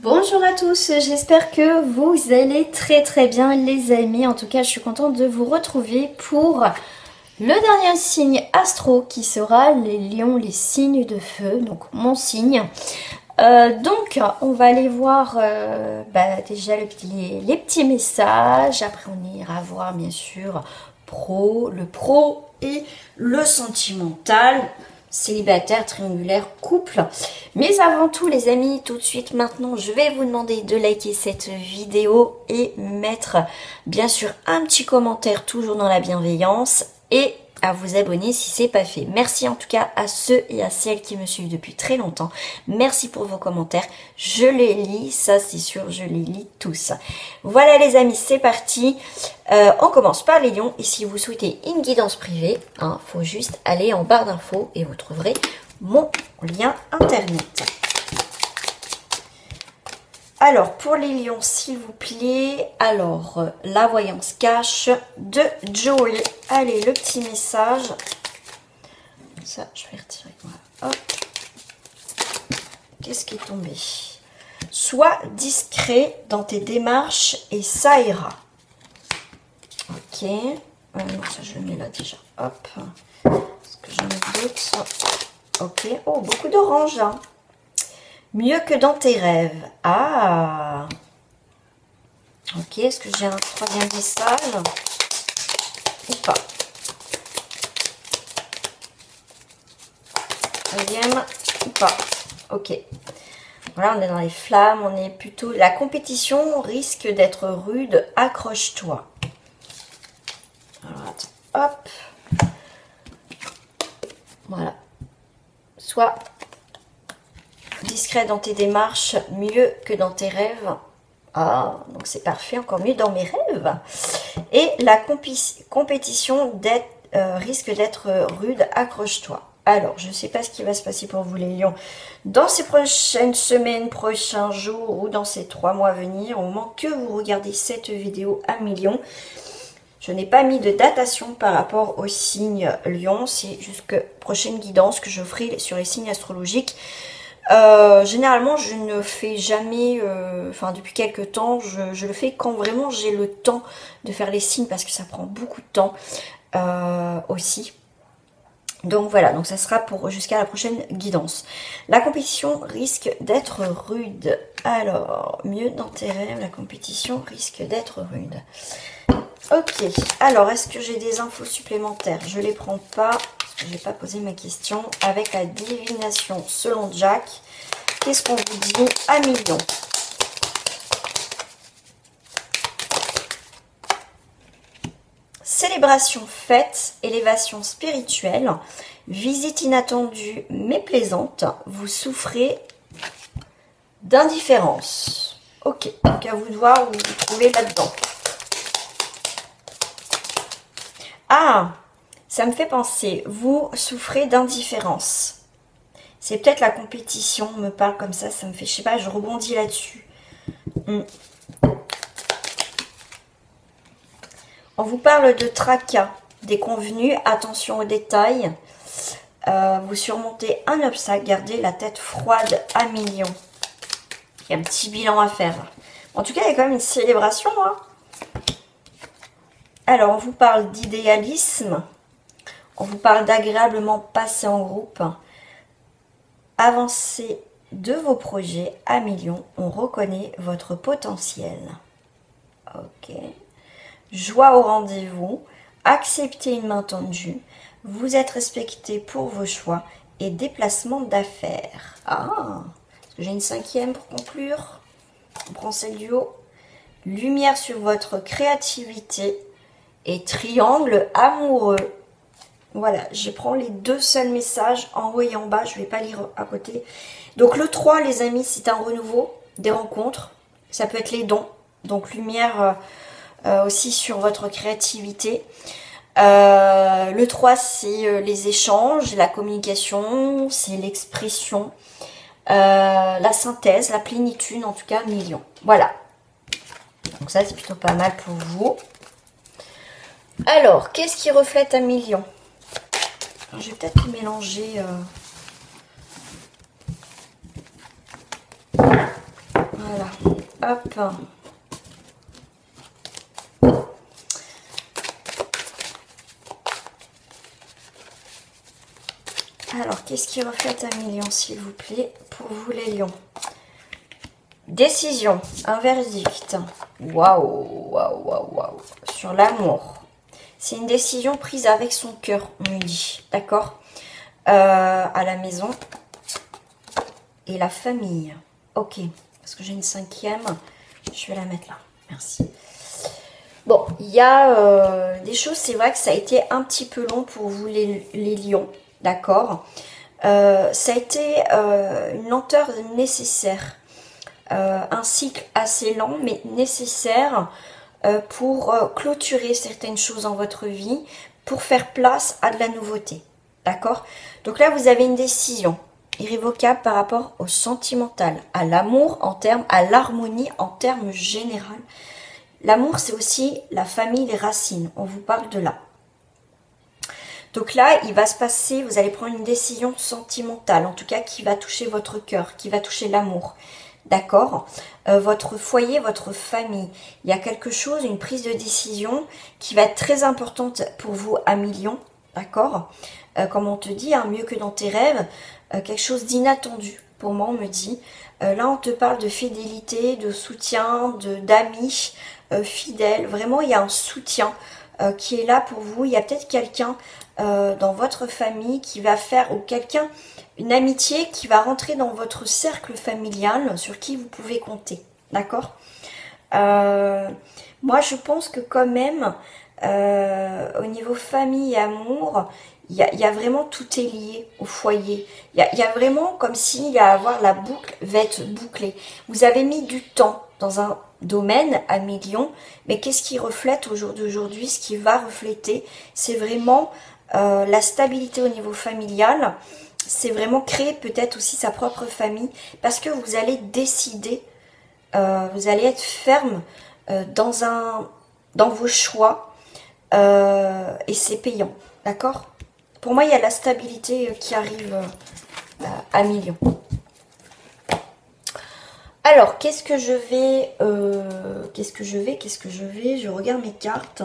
Bonjour à tous, j'espère que vous allez très bien les amis. En tout cas, je suis contente de vous retrouver pour le dernier signe astro qui sera les lions, les signes de feu, donc mon signe. Donc, on va aller voir déjà les petits messages. Après, on ira voir bien sûr le pro et le sentimental. Célibataire, triangulaire, couple. Mais avant tout les amis, tout de suite maintenant, je vais vous demander de liker cette vidéo et mettre bien sûr un petit commentaire toujours dans la bienveillance et à vous abonner si c'est pas fait. Merci en tout cas à ceux et à celles qui me suivent depuis très longtemps. Merci pour vos commentaires. Je les lis, ça c'est sûr, je les lis tous. Voilà les amis, c'est parti. On commence par les lions et si vous souhaitez une guidance privée, faut juste aller en barre d'infos et vous trouverez mon lien internet. Alors, pour les lions, s'il vous plaît, alors, la voyance cache de Joey. Allez, le petit message. Ça, je vais retirer. Voilà. Hop. Qu'est-ce qui est tombé? Sois discret dans tes démarches et ça ira. Ok. Non, ça, je le mets là déjà. Hop. Est-ce que j'en ai d'autres? Ok. Oh, beaucoup d'orange, hein. Mieux que dans tes rêves. Ah. Ok, est-ce que j'ai un troisième message ou pas? Troisième ou pas? Ok. Voilà, on est dans les flammes, on est plutôt... La compétition risque d'être rude, accroche-toi. Alors, attends, hop. Voilà. Soit... discret dans tes démarches, mieux que dans tes rêves. Ah, donc c'est parfait, encore mieux dans mes rêves. Et la compétition risque d'être rude, accroche-toi. Alors, je ne sais pas ce qui va se passer pour vous les lions dans ces prochaines semaines, prochains jours ou dans ces 3 mois à venir, au moment que vous regardez cette vidéo à millions. Je n'ai pas mis de datation par rapport au signe lion, c'est jusqu'à prochaine guidance que je ferai sur les signes astrologiques. Généralement je ne fais jamais, depuis quelques temps, je le fais quand vraiment j'ai le temps de faire les signes parce que ça prend beaucoup de temps aussi. Donc voilà, donc ça sera pour jusqu'à la prochaine guidance. La compétition risque d'être rude. Alors, mieux dans tes rêves, la compétition risque d'être rude. Ok, alors est-ce que j'ai des infos supplémentaires? Je ne les prends pas, parce que je n'ai pas posé ma question. Avec la divination selon Jack, qu'est-ce qu'on vous dit à millions? Célébration, fête, élévation spirituelle, visite inattendue mais plaisante, vous souffrez d'indifférence. Ok, donc à vous de voir où vous trouvez là-dedans. Ah, ça me fait penser, vous souffrez d'indifférence. C'est peut-être la compétition, me parle comme ça me fait, je sais pas, je rebondis là-dessus. On vous parle de tracas, déconvenus, attention aux détails. Vous surmontez un obstacle, gardez la tête froide à millions. Il y a un petit bilan à faire. En tout cas, il y a quand même une célébration, hein. Alors, on vous parle d'idéalisme. On vous parle d'agréablement passer en groupe. Avancez de vos projets à millions. On reconnaît votre potentiel. Ok. Joie au rendez-vous. Acceptez une main tendue. Vous êtes respecté pour vos choix et déplacement d'affaires. Ah, j'ai une cinquième pour conclure. On prend celle du haut. Lumière sur votre créativité et triangle amoureux. Voilà, je prends les 2 seuls messages en haut et en bas. Je ne vais pas lire à côté. Donc le 3, les amis, c'est un renouveau, des rencontres. Ça peut être les dons. Donc lumière aussi sur votre créativité. Le 3, c'est les échanges, la communication, c'est l'expression, la synthèse, la plénitude, en tout cas, millions. Voilà. Donc ça, c'est plutôt pas mal pour vous. Alors, qu'est-ce qui reflète un million? Je vais peut-être mélanger. Voilà. Hop. Alors, qu'est-ce qui reflète un million, s'il vous plaît, pour vous les lions? Décision, un verdict. Waouh, waouh, waouh, waouh. Sur l'amour. C'est une décision prise avec son cœur, on me dit. D'accord, à la maison. Et la famille. Ok, parce que j'ai une cinquième. Je vais la mettre là. Merci. Bon, il y a des choses, c'est vrai que ça a été un petit peu long pour vous les lions. D'accord, ça a été une lenteur nécessaire. Un cycle assez lent, mais nécessaire pour clôturer certaines choses dans votre vie, pour faire place à de la nouveauté. D'accord? Donc là, vous avez une décision irrévocable par rapport au sentimental, à l'amour en termes, à l'harmonie en termes général. L'amour, c'est aussi la famille, les racines. On vous parle de là. Donc là, il va se passer, vous allez prendre une décision sentimentale, en tout cas qui va toucher votre cœur, qui va toucher l'amour. D'accord, votre foyer, votre famille. Il y a quelque chose, une prise de décision qui va être très importante pour vous à million. D'accord, comme on te dit, hein, mieux que dans tes rêves, quelque chose d'inattendu. Pour moi, on me dit, là on te parle de fidélité, de soutien, d'amis fidèles. Vraiment, il y a un soutien qui est là pour vous. Il y a peut-être quelqu'un dans votre famille qui va faire, ou quelqu'un, une amitié qui va rentrer dans votre cercle familial sur qui vous pouvez compter. D'accord, moi je pense que quand même au niveau famille et amour, il y a vraiment, tout est lié au foyer. Il y a vraiment comme s'il y a à avoir la boucle va être bouclée. Vous avez mis du temps dans un domaine à millions, mais qu'est-ce qui reflète au jour d'aujourd'hui? Ce qui va refléter, c'est vraiment la stabilité au niveau familial. C'est vraiment créer peut-être aussi sa propre famille, parce que vous allez décider, vous allez être ferme dans vos choix, et c'est payant. D'accord, pour moi, il y a la stabilité qui arrive à millions. Alors, qu'est-ce que je vais... Je regarde mes cartes.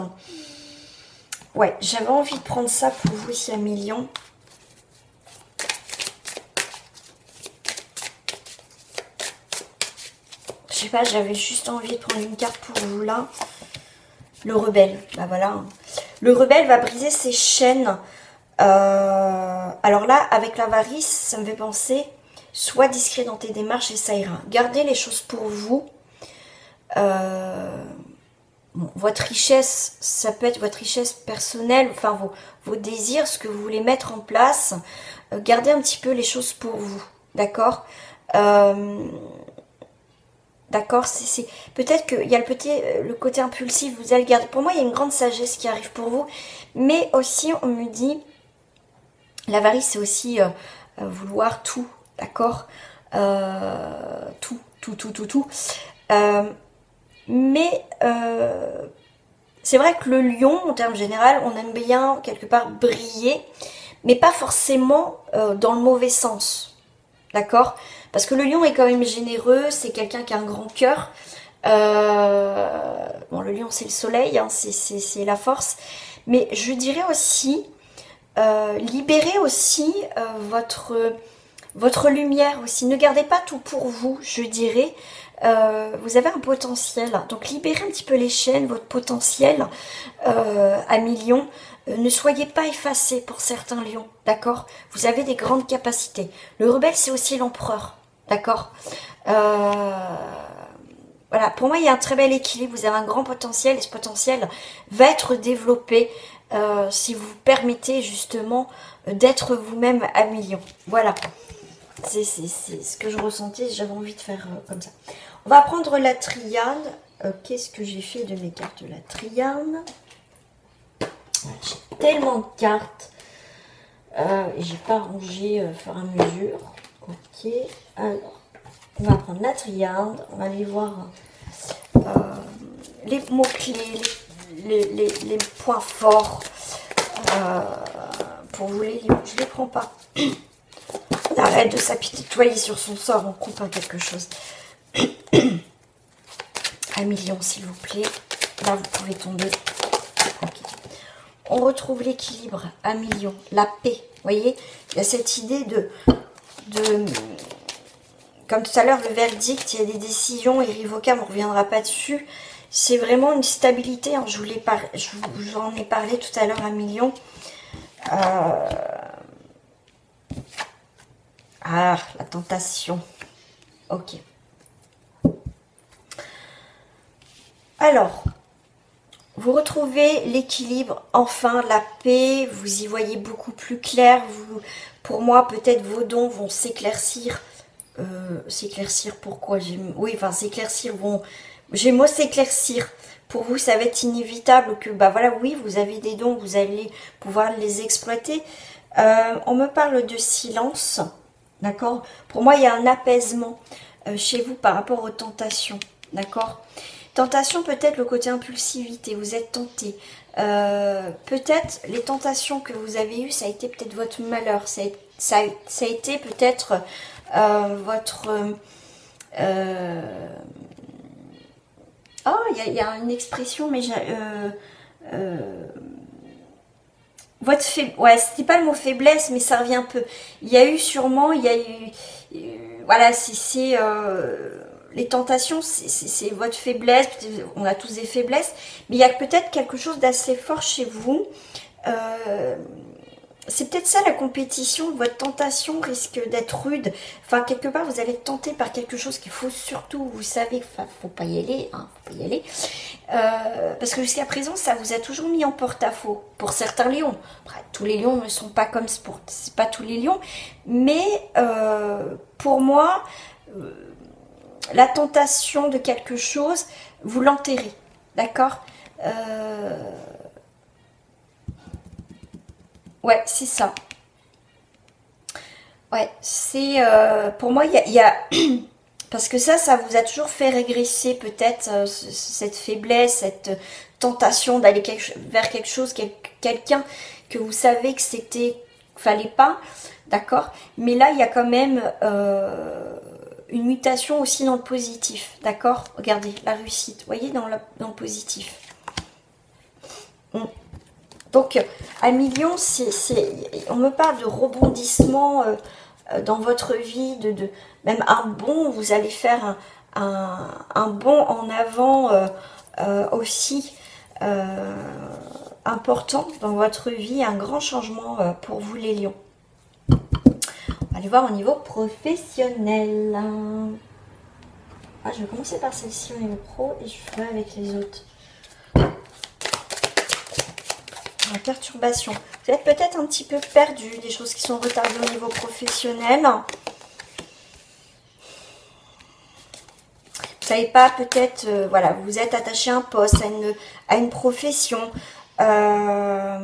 Ouais, j'avais envie de prendre ça pour vous ici à millions. Je sais pas, j'avais juste envie de prendre une carte pour vous là. Le rebelle, bah voilà. Le rebelle va briser ses chaînes. Alors là, avec l'avarice, ça me fait penser, sois discret dans tes démarches et ça ira. Gardez les choses pour vous. Bon, votre richesse, ça peut être votre richesse personnelle, enfin vos désirs, ce que vous voulez mettre en place. Gardez un petit peu les choses pour vous, d'accord, d'accord, peut-être qu'il y a le côté impulsif, vous allez le garder. Pour moi, il y a une grande sagesse qui arrive pour vous, mais aussi, on me dit, l'avarice, c'est aussi vouloir tout, d'accord, tout. Mais c'est vrai que le lion, en termes général, on aime bien quelque part briller, mais pas forcément dans le mauvais sens, d'accord? Parce que le lion est quand même généreux, c'est quelqu'un qui a un grand cœur. Bon, le lion, c'est le soleil, hein, c'est la force. Mais je dirais aussi, libérez aussi votre lumière aussi. Ne gardez pas tout pour vous, je dirais. Vous avez un potentiel, donc libérez un petit peu les chaînes, votre potentiel à millions. Ne soyez pas effacés pour certains lions, d'accord? Vous avez des grandes capacités. Le rebelle, c'est aussi l'empereur, d'accord? Voilà, pour moi, il y a un très bel équilibre. Vous avez un grand potentiel et ce potentiel va être développé si vous permettez justement d'être vous-même à millions. Voilà, c'est ce que je ressentais, j'avais envie de faire comme ça. On va prendre la triade. Qu'est-ce que j'ai fait de mes cartes de la triade? J'ai tellement de cartes. J'ai pas rangé au fur et à mesure. Ok, alors, on va prendre la triade. On va aller voir les mots-clés, les points forts pour vous les lire. Je les prends pas. Arrête de s'apitoyer sur son sort, on coupe à quelque chose. 1 million, s'il vous plaît. Là, vous pouvez tomber. Ok. On retrouve l'équilibre, 1 million. La paix. Vous voyez, il y a cette idée de comme tout à l'heure, le verdict, il y a des décisions irrévocables, on ne reviendra pas dessus. C'est vraiment une stabilité. Hein. Je vous en ai parlé tout à l'heure, 1 million. Ah, la tentation. Ok. Alors, vous retrouvez l'équilibre, enfin la paix, vous y voyez beaucoup plus clair. Pour moi, peut-être vos dons vont s'éclaircir. S'éclaircir, pourquoi? Oui, enfin, s'éclaircir vont... J'ai mot s'éclaircir. Pour vous, ça va être inévitable que, bah voilà, oui, vous avez des dons, vous allez pouvoir les exploiter. On me parle de silence, d'accord? Pour moi, il y a un apaisement chez vous par rapport aux tentations, d'accord? Tentation, peut-être le côté impulsivité, vous êtes tenté. Peut-être les tentations que vous avez eues, ça a été peut-être votre malheur, ça a été peut-être votre... Oh, il y a une expression, mais votre ouais, c'était pas le mot faiblesse, mais ça revient un peu. Il y a eu sûrement, il y a eu, voilà, c'est les tentations, c'est votre faiblesse. On a tous des faiblesses, mais il y a peut-être quelque chose d'assez fort chez vous. C'est peut-être ça la compétition, votre tentation risque d'être rude. Enfin, quelque part, vous allez être tenté par quelque chose qu'il faut surtout, vous savez, enfin, faut pas y aller, hein, faut pas y aller. Parce que jusqu'à présent, ça vous a toujours mis en porte-à-faux. Pour certains lions. Après, tous les lions ne sont pas comme c'est pas tous les lions. Mais pour moi, la tentation de quelque chose, vous l'enterrez. D'accord? Ouais, c'est ça. Ouais, c'est... pour moi, il y a parce que ça vous a toujours fait régresser peut-être cette faiblesse, cette tentation d'aller vers quelque chose, quelqu'un que vous savez que fallait pas, d'accord? Mais là, il y a quand même une mutation aussi dans le positif, d'accord? Regardez, la réussite, vous voyez, dans le positif. Donc, 1 million, on me parle de rebondissement dans votre vie, même un bond, vous allez faire un bond en avant aussi important dans votre vie, un grand changement pour vous les lions. On va aller voir au niveau professionnel. Ah, je vais commencer par celle-ci au niveau pro et je ferai avec les autres. La perturbation. Vous êtes peut-être un petit peu perdu, des choses qui sont retardées au niveau professionnel. Vous savez pas, peut-être, voilà, vous êtes attaché à un poste, à une profession. Alors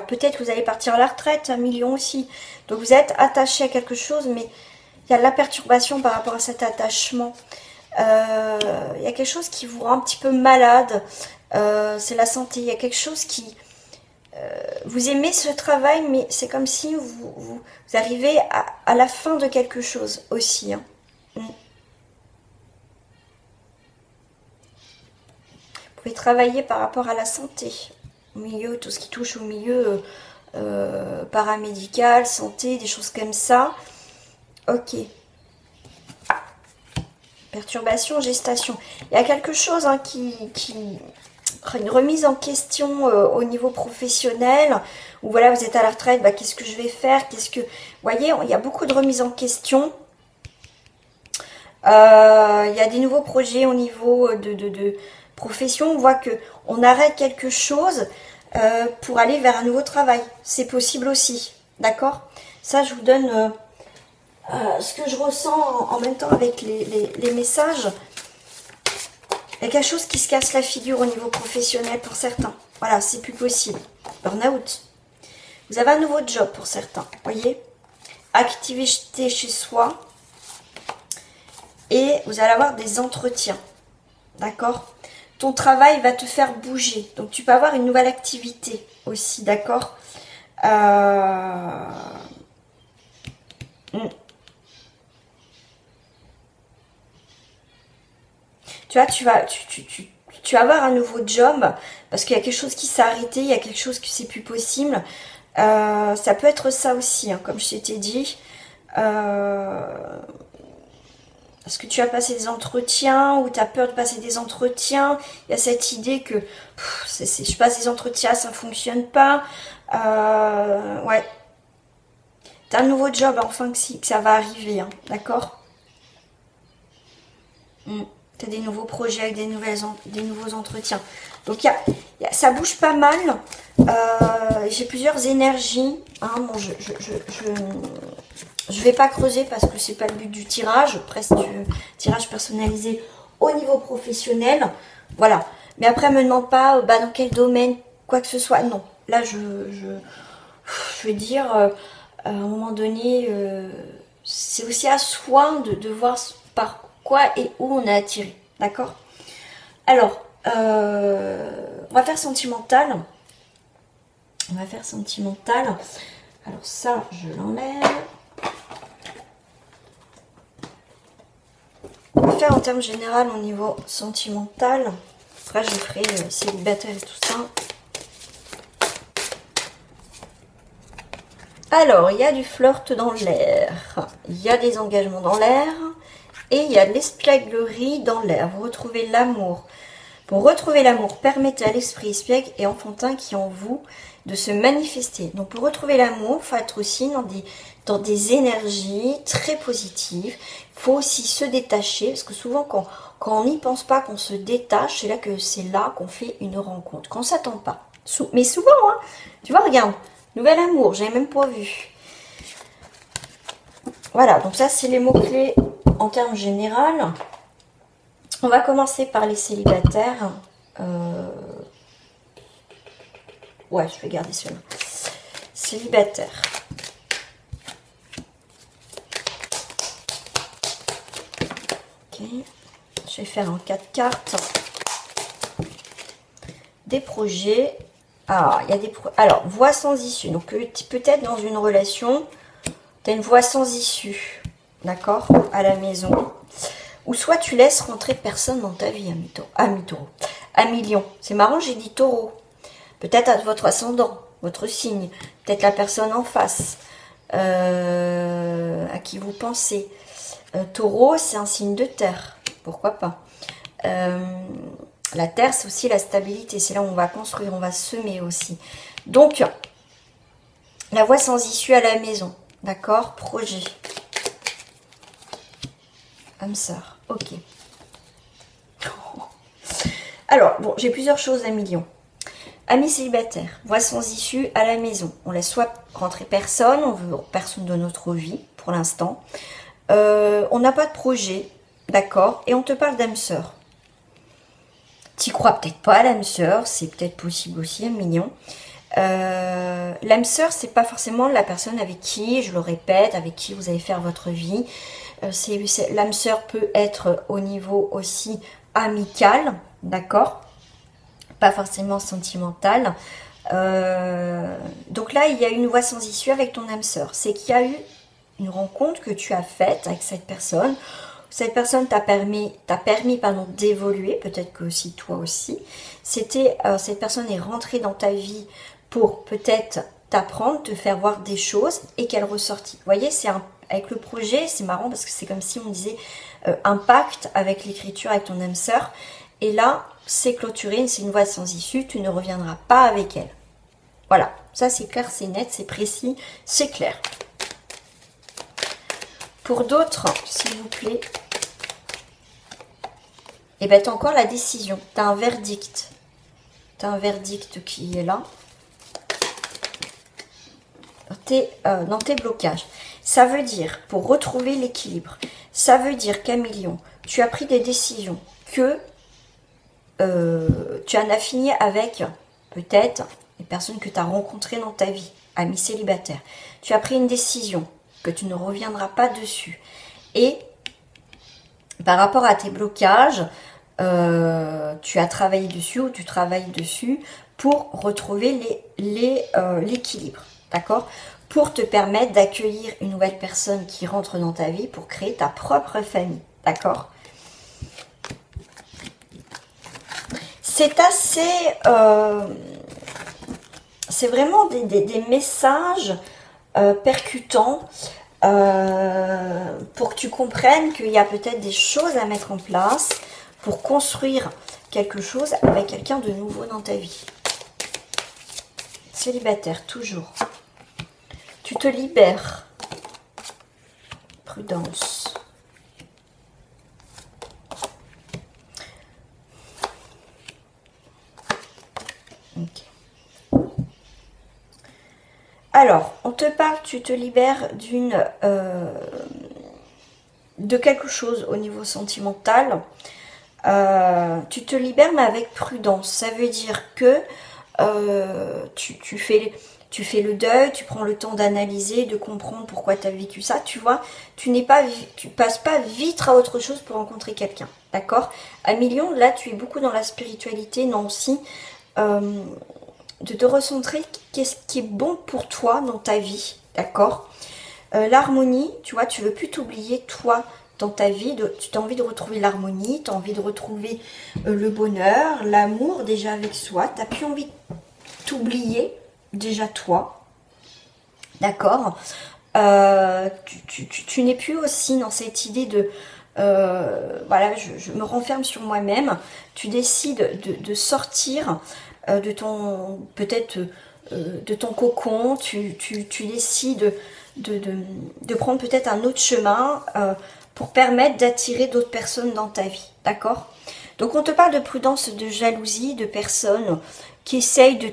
peut-être vous allez partir à la retraite, 1 million aussi. Donc vous êtes attaché à quelque chose, mais il y a de la perturbation par rapport à cet attachement. Il y a quelque chose qui vous rend un petit peu malade. C'est la santé. Il y a quelque chose qui... vous aimez ce travail, mais c'est comme si vous arrivez à la fin de quelque chose aussi. Hein. Vous pouvez travailler par rapport à la santé. Au milieu, tout ce qui touche au milieu paramédical, santé, des choses comme ça. Ok. Perturbation, gestation. Il y a quelque chose hein, une remise en question au niveau professionnel, où voilà, vous êtes à la retraite, bah, qu'est-ce que je vais faire, vous voyez, il y a beaucoup de remise en question. Il y a des nouveaux projets au niveau de profession. On voit qu'on arrête quelque chose pour aller vers un nouveau travail. C'est possible aussi, d'accord? Ça, je vous donne ce que je ressens en même temps avec les messages. Il y a quelque chose qui se casse la figure au niveau professionnel pour certains. Voilà, c'est plus possible. Burn-out. Vous avez un nouveau job pour certains, voyez. Activité chez soi. Et vous allez avoir des entretiens. D'accord? Ton travail va te faire bouger. Donc, tu peux avoir une nouvelle activité aussi, d'accord? Tu vois, tu vas avoir un nouveau job parce qu'il y a quelque chose qui s'est arrêté, il y a quelque chose qui c'est plus possible. Ça peut être ça aussi, hein, comme je t'ai dit. Est-ce que tu as passé des entretiens ou tu as peur de passer des entretiens? Il y a cette idée que je passe des entretiens, ça ne fonctionne pas. Ouais. Tu as un nouveau job, enfin que ça va arriver, hein, d'accord? Tu as des nouveaux projets avec des nouveaux entretiens. Donc ça bouge pas mal. J'ai plusieurs énergies. Hein, bon, je vais pas creuser parce que c'est pas le but du tirage. Après, c'est du tirage personnalisé au niveau professionnel. Voilà. Mais après, me demande pas dans quel domaine, quoi que ce soit. Non. Là, je veux dire, à un moment donné, c'est aussi à soi de voir par quoi et où on est attiré. D'accord? Alors, on va faire sentimental. On va faire sentimental. Alors ça, je l'enlève. On va faire en termes général au niveau sentimental. Après, je ferai célibataire et tout ça. Alors, il y a du flirt dans l'air. Il y a des engagements dans l'air. Et il y a de l'espièglerie dans l'air. Vous retrouvez l'amour. Pour retrouver l'amour, permettez à l'esprit espiègle et enfantin qui est en vous de se manifester. Donc pour retrouver l'amour, il faut être aussi dans des énergies très positives. Il faut aussi se détacher, parce que souvent quand on n'y pense pas, qu'on se détache, c'est là qu'on fait une rencontre. Quand on ne s'attend pas. Mais souvent, hein, tu vois, regarde, nouvel amour, j'avais même pas vu. Voilà, donc ça c'est les mots-clés en termes généraux. On va commencer par les célibataires. Ouais, je vais garder celui-là. Célibataire. Ok. Je vais faire en 4 cartes. Des projets. Ah, il y a des projets. Alors, voie sans issue. Donc, peut-être dans une relation, tu as une voie sans issue. D'accord? À la maison. Ou soit tu laisses rentrer personne dans ta vie, ami lion. C'est marrant, j'ai dit taureau. Peut-être à votre ascendant, votre signe. Peut-être la personne en face à qui vous pensez. Taureau, c'est un signe de terre. Pourquoi pas. La terre, c'est aussi la stabilité. C'est là où on va construire, on va semer aussi. Donc, la voie sans issue à la maison. D'accord? Projet. Âme sœur. Ok. Alors, bon, j'ai plusieurs choses à million. Amis célibataires, voie sans issue à la maison. On laisse soit rentrer personne, on veut personne de notre vie pour l'instant. On n'a pas de projet, d'accord? Et on te parle d'âme sœur. T'y crois peut-être pas à l'âme sœur, c'est peut-être possible aussi, un million. L'âme sœur, c'est pas forcément la personne avec qui, je le répète, avec qui vous allez faire votre vie. L'âme sœur peut être au niveau aussi amical, d'accord? Pas forcément sentimental. Donc là, il y a une voie sans issue avec ton âme sœur. C'est qu'il y a eu une rencontre que tu as faite avec cette personne. Cette personne t'a permis d'évoluer, peut-être que aussi toi aussi. Cette personne est rentrée dans ta vie pour peut-être t'apprendre, te faire voir des choses et qu'elle ressortit. Vous voyez, avec le projet, c'est marrant parce que c'est comme si on disait un pacte avec l'écriture, avec ton âme sœur. Et là, c'est clôturé, c'est une voie sans issue, tu ne reviendras pas avec elle. Voilà, ça c'est clair, c'est net, c'est précis, c'est clair. Pour d'autres, s'il vous plaît, et bien tu as encore la décision, tu as un verdict. Tu as un verdict qui est là. Dans tes blocages. Ça veut dire, pour retrouver l'équilibre, ça veut dire Camillion, tu as pris des décisions que tu en as fini avec peut-être les personnes que tu as rencontrées dans ta vie, amis célibataires. Tu as pris une décision que tu ne reviendras pas dessus. Et par rapport à tes blocages, tu as travaillé dessus ou tu travailles dessus pour retrouver l'équilibre. D'accord? Pour te permettre d'accueillir une nouvelle personne qui rentre dans ta vie pour créer ta propre famille. D'accord? c'est assez... c'est vraiment des messages percutants pour que tu comprennes qu'il y a peut-être des choses à mettre en place pour construire quelque chose avec quelqu'un de nouveau dans ta vie. Célibataire, toujours. Tu te libères. Prudence. Ok. Alors, on te parle, tu te libères de quelque chose au niveau sentimental. Tu te libères, mais avec prudence. Ça veut dire que tu fais le deuil, tu prends le temps d'analyser, de comprendre pourquoi tu as vécu ça. Tu vois, tu passes pas vite à autre chose pour rencontrer quelqu'un. D'accord? À Million, là, tu es beaucoup dans la spiritualité, Nancy. De te recentrer, qu'est-ce qui est bon pour toi dans ta vie, d'accord? L'harmonie, tu vois, tu veux plus t'oublier toi dans ta vie, tu as envie de retrouver l'harmonie, tu as envie de retrouver le bonheur, l'amour déjà avec soi, tu n'as plus envie de t'oublier déjà toi, d'accord? Tu n'es plus aussi dans cette idée de voilà, je me renferme sur moi-même, tu décides de sortir de ton peut-être de ton cocon, tu décides de prendre peut-être un autre chemin pour permettre d'attirer d'autres personnes dans ta vie, d'accord? Donc on te parle de prudence, de jalousie, de personnes qui essayent de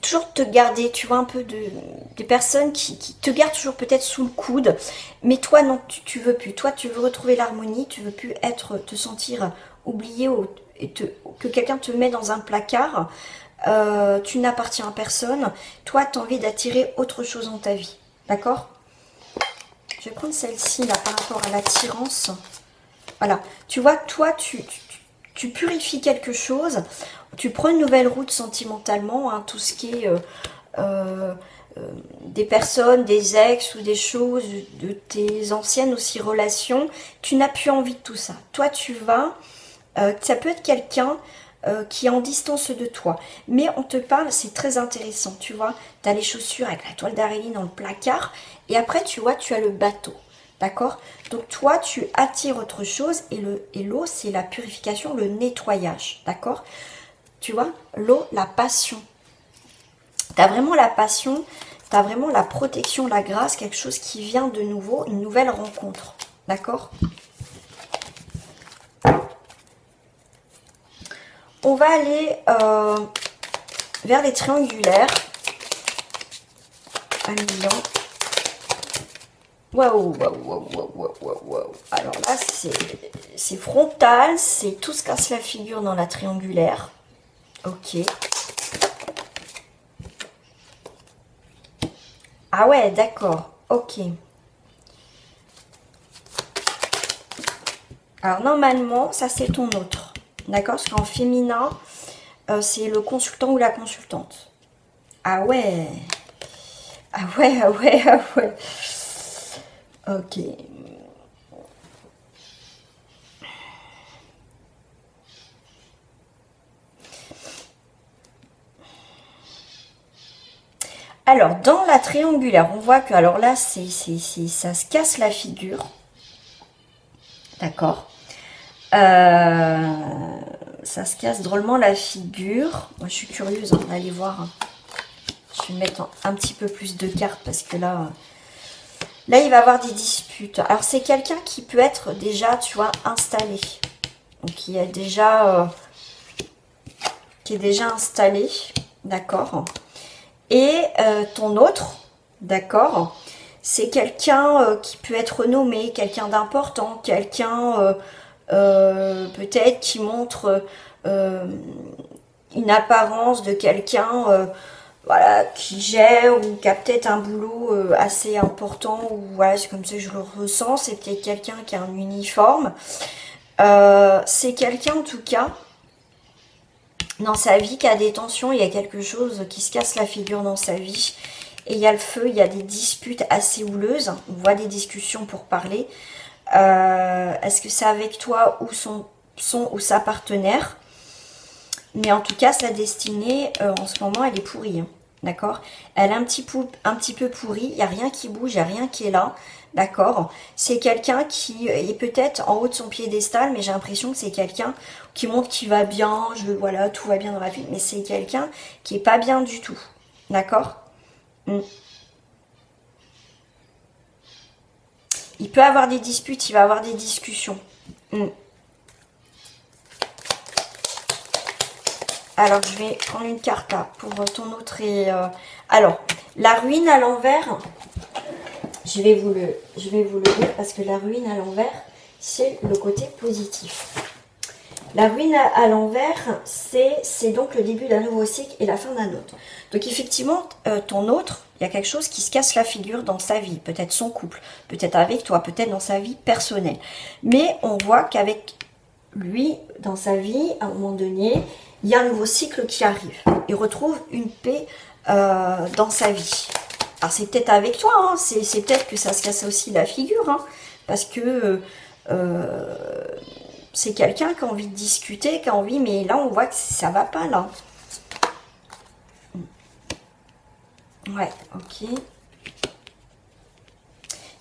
toujours te garder, tu vois, un peu des personnes qui te gardent toujours peut-être sous le coude, mais toi non, tu veux plus, toi tu veux retrouver l'harmonie, tu veux plus te sentir oublié que quelqu'un te met dans un placard, tu n'appartiens à personne, toi tu as envie d'attirer autre chose dans ta vie, d'accord? Je vais prendre celle-ci là par rapport à l'attirance. Voilà, tu vois, toi tu purifies quelque chose, tu prends une nouvelle route sentimentalement, hein, tout ce qui est des personnes, des ex ou des choses, de tes anciennes aussi relations, tu n'as plus envie de tout ça. Toi tu vas, ça peut être quelqu'un qui est en distance de toi. Mais on te parle, c'est très intéressant, tu vois. Tu as les chaussures avec la toile d'araignée dans le placard. Et après, tu vois, tu as le bateau. D'accord? Donc toi, tu attires autre chose. Et l'eau, c'est la purification, le nettoyage. D'accord? Tu vois, l'eau, la passion. Tu as vraiment la passion, tu as vraiment la protection, la grâce, quelque chose qui vient de nouveau, une nouvelle rencontre. D'accord? On va aller vers les triangulaires. Un million. Waouh, waouh, waouh, waouh, waouh, waouh. Alors là, c'est frontal, c'est tout se casse la figure dans la triangulaire. Ok. Ah ouais, d'accord. Ok. Alors normalement, ça c'est ton autre. D'accord? Parce qu'en féminin, c'est le consultant ou la consultante. Ah ouais. Ah ouais, ah ouais, ah ouais. Ok. Alors, dans la triangulaire, on voit que, alors là, ça se casse la figure. D'accord. Ça se casse drôlement la figure. Moi, je suis curieuse d'aller voir. Je vais mettre un petit peu plus de cartes parce que là, il va y avoir des disputes. Alors, c'est quelqu'un qui peut être déjà, tu vois, installé. Donc, qui est déjà installé. D'accord. Et ton autre, d'accord, c'est quelqu'un qui peut être nommé, quelqu'un d'important, quelqu'un peut-être qui montre une apparence de quelqu'un voilà, qui gère ou qui a peut-être un boulot assez important, ou voilà, c'est comme ça que je le ressens, c'est peut-être quelqu'un qui a un uniforme. C'est quelqu'un en tout cas dans sa vie qui a des tensions, il y a quelque chose qui se casse la figure dans sa vie. Et il y a le feu, il y a des disputes assez houleuses. On voit des discussions pour parler. Est-ce que c'est avec toi ou son ou sa partenaire? Mais en tout cas, sa destinée, en ce moment, elle est pourrie. Hein. D'accord? Elle est un petit peu pourrie. Il n'y a rien qui bouge, il n'y a rien qui est là. D'accord? C'est quelqu'un qui est peut-être en haut de son piédestal, mais j'ai l'impression que c'est quelqu'un qui montre qu'il va bien. Voilà, tout va bien dans la vie. Mais c'est quelqu'un qui est pas bien du tout. D'accord? Il peut avoir des disputes, il va avoir des discussions. Alors, je vais prendre une carte là pour ton autre. Alors, la ruine à l'envers, je vais vous le dire parce que la ruine à l'envers, c'est le côté positif. La ruine à l'envers, c'est donc le début d'un nouveau cycle et la fin d'un autre. Donc effectivement, ton autre, il y a quelque chose qui se casse la figure dans sa vie. Peut-être son couple, peut-être avec toi, peut-être dans sa vie personnelle. Mais on voit qu'avec lui, dans sa vie, à un moment donné, il y a un nouveau cycle qui arrive. Il retrouve une paix dans sa vie. Alors c'est peut-être avec toi, hein, c'est peut-être que ça se casse aussi la figure, hein, parce que c'est quelqu'un qui a envie de discuter, qui a envie, mais là on voit que ça va pas là. Ouais, ok.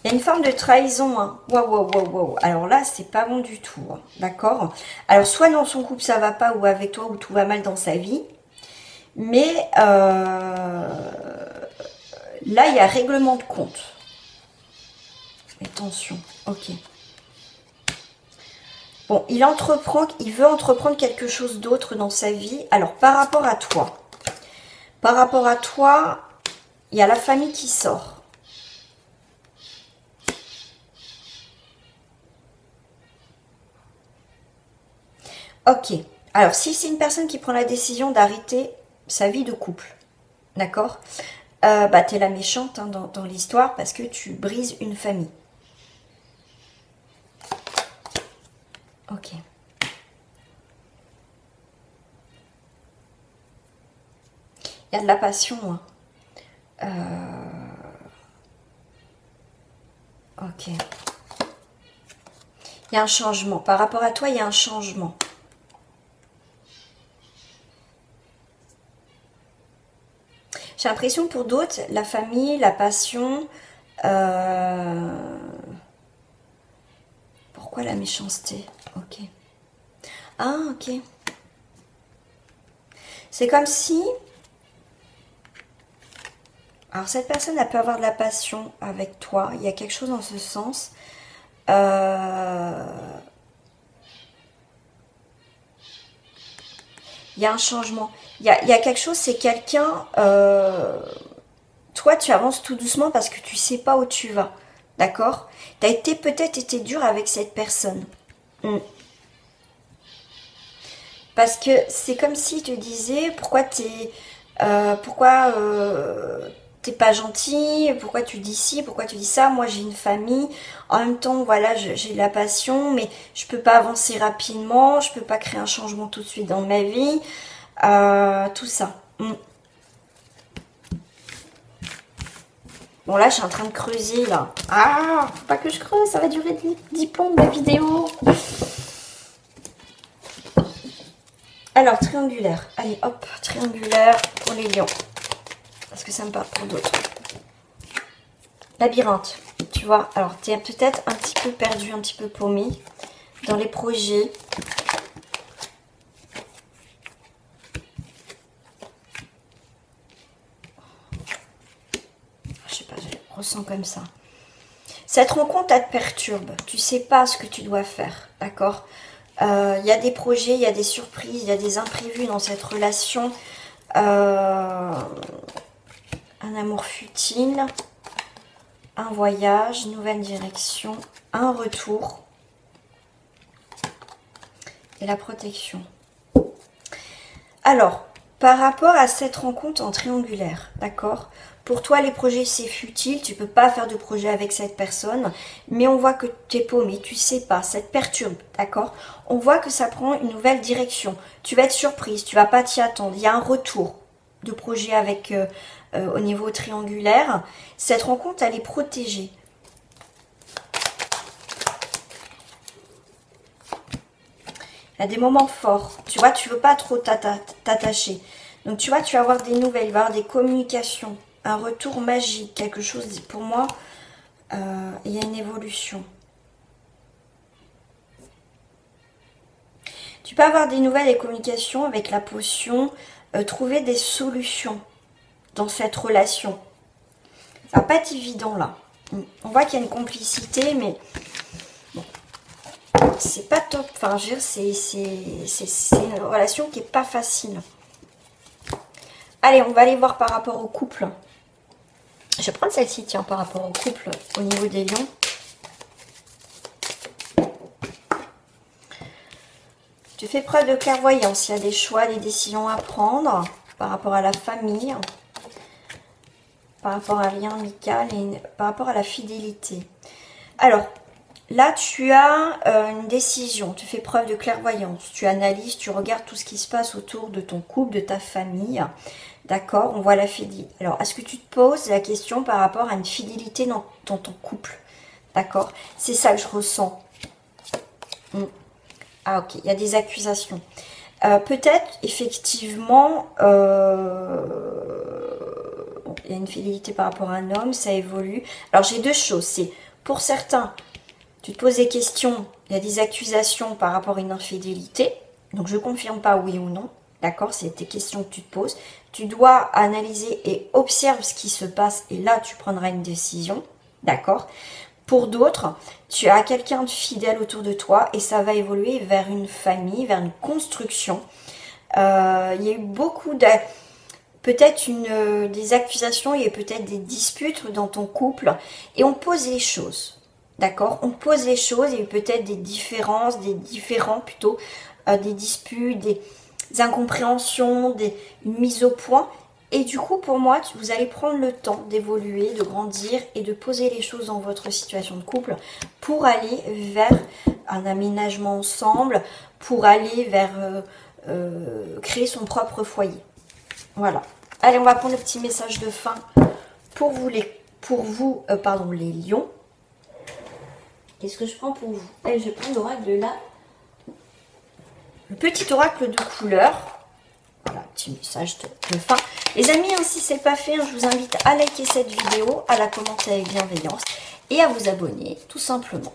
Il y a une forme de trahison. Hein. Wow. Alors là, c'est pas bon du tout. Hein. D'accord? Alors, soit dans son couple, ça va pas, ou avec toi, ou tout va mal dans sa vie. Mais là, il y a règlement de compte. Attention. Ok. Bon, il veut entreprendre quelque chose d'autre dans sa vie. Alors, par rapport à toi. Par rapport à toi, il y a la famille qui sort. Ok. Alors, si c'est une personne qui prend la décision d'arrêter sa vie de couple, d'accord, bah, t'es la méchante hein, dans l'histoire parce que tu brises une famille. Ok. Il y a de la passion. Hein. Ok. Il y a un changement. Par rapport à toi, il y a un changement. J'ai l'impression pour d'autres, la famille, la passion... Pourquoi la méchanceté? Ok. Ah, ok. C'est comme si... Alors, cette personne, elle peut avoir de la passion avec toi. Il y a quelque chose dans ce sens. Il y a un changement. Il y a quelque chose, c'est quelqu'un... toi, tu avances tout doucement parce que tu sais pas où tu vas. D'accord? Tu as peut-être été dur avec cette personne. Parce que c'est comme si tu disais pourquoi t'es pas gentil, pourquoi tu dis ci, pourquoi tu dis ça. Moi j'ai une famille, en même temps voilà j'ai de la passion, mais je peux pas avancer rapidement, je peux pas créer un changement tout de suite dans ma vie, tout ça. Bon là je suis en train de creuser là. Ah, faut pas que je creuse, ça va durer 10 plombs la vidéo. Alors, triangulaire. Allez, hop, triangulaire pour les lions. Parce que ça me parle pour d'autres. Labyrinthe. Tu vois, alors tu es peut-être un petit peu perdu, un petit peu paumé dans les projets. Je sais pas, je le ressens comme ça. Cette rencontre, elle te perturbe. Tu sais pas ce que tu dois faire, d'accord ? Il y a des projets, il y a des surprises, il y a des imprévus dans cette relation. Un amour futile, un voyage, une nouvelle direction, un retour et la protection. Alors, par rapport à cette rencontre en triangulaire, d'accord ? Pour toi, les projets, c'est futile. Tu peux pas faire de projet avec cette personne. Mais on voit que tu es paumé. Tu sais pas. Ça te perturbe. D'accord? On voit que ça prend une nouvelle direction. Tu vas être surprise. Tu vas pas t'y attendre. Il y a un retour de projet avec au niveau triangulaire. Cette rencontre, elle est protégée. Il y a des moments forts. Tu vois, tu veux pas trop t'attacher. Donc, tu vois, tu vas avoir des nouvelles, il va y avoir des communications, un retour magique, quelque chose, pour moi, il y a une évolution. Tu peux avoir des nouvelles et communications avec la potion, trouver des solutions dans cette relation. Ça va pas être évident là. On voit qu'il y a une complicité, mais bon, c'est pas top. Enfin, je veux dire, c'est une relation qui est pas facile. Allez, on va aller voir par rapport au couple. Je vais prendre celle-ci, tiens, par rapport au couple, au niveau des lions. Tu fais preuve de clairvoyance. Il y a des choix, des décisions à prendre par rapport à la famille, par rapport à un lien amical et par rapport à la fidélité. Alors, là, tu as une décision. Tu fais preuve de clairvoyance. Tu analyses, tu regardes tout ce qui se passe autour de ton couple, de ta famille. D'accord, on voit la fidélité. Alors, est-ce que tu te poses la question par rapport à une fidélité dans ton couple? D'accord, c'est ça que je ressens. Ah, ok, il y a des accusations. Peut-être, effectivement, il y a une fidélité par rapport à un homme, ça évolue. Alors, j'ai deux choses. C'est, pour certains, tu te poses des questions, il y a des accusations par rapport à une infidélité. Donc, je ne confirme pas oui ou non. D'accord, c'est tes questions que tu te poses. Tu dois analyser et observer ce qui se passe et là, tu prendras une décision. D'accord. Pour d'autres, tu as quelqu'un de fidèle autour de toi et ça va évoluer vers une famille, vers une construction. Il y a eu beaucoup de... Peut-être des accusations, il y a peut-être des disputes dans ton couple et on pose les choses. D'accord, on pose les choses, il y a peut-être des différences, des disputes, des incompréhensions, une mise au point. Et du coup, pour moi, vous allez prendre le temps d'évoluer, de grandir et de poser les choses dans votre situation de couple pour aller vers un aménagement ensemble, pour aller vers créer son propre foyer. Voilà. Allez, on va prendre le petit message de fin pour vous, les lions. Qu'est-ce que je prends pour vous? Allez, je prends l'oracle de le petit oracle de couleur. Voilà, petit message de fin. Les amis, si ce n'est pas fait, je vous invite à liker cette vidéo, à la commenter avec bienveillance et à vous abonner, tout simplement.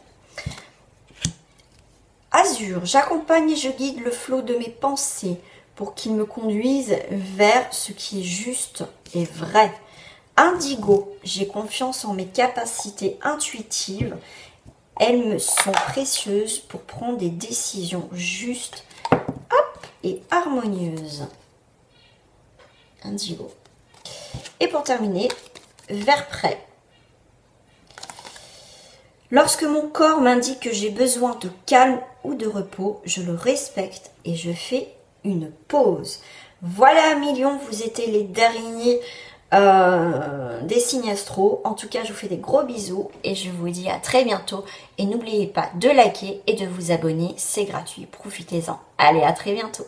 Azur, j'accompagne et je guide le flot de mes pensées pour qu'il me conduise vers ce qui est juste et vrai. Indigo, j'ai confiance en mes capacités intuitives. Elles me sont précieuses pour prendre des décisions justes et harmonieuses. Indigo. Et pour terminer, vert prêt. Lorsque mon corps m'indique que j'ai besoin de calme ou de repos, je le respecte et je fais une pause. Voilà, millions, vous étiez les derniers des signes astro. En tout cas, je vous fais des gros bisous et je vous dis à très bientôt. Et n'oubliez pas de liker et de vous abonner, c'est gratuit, profitez-en. Allez, à très bientôt.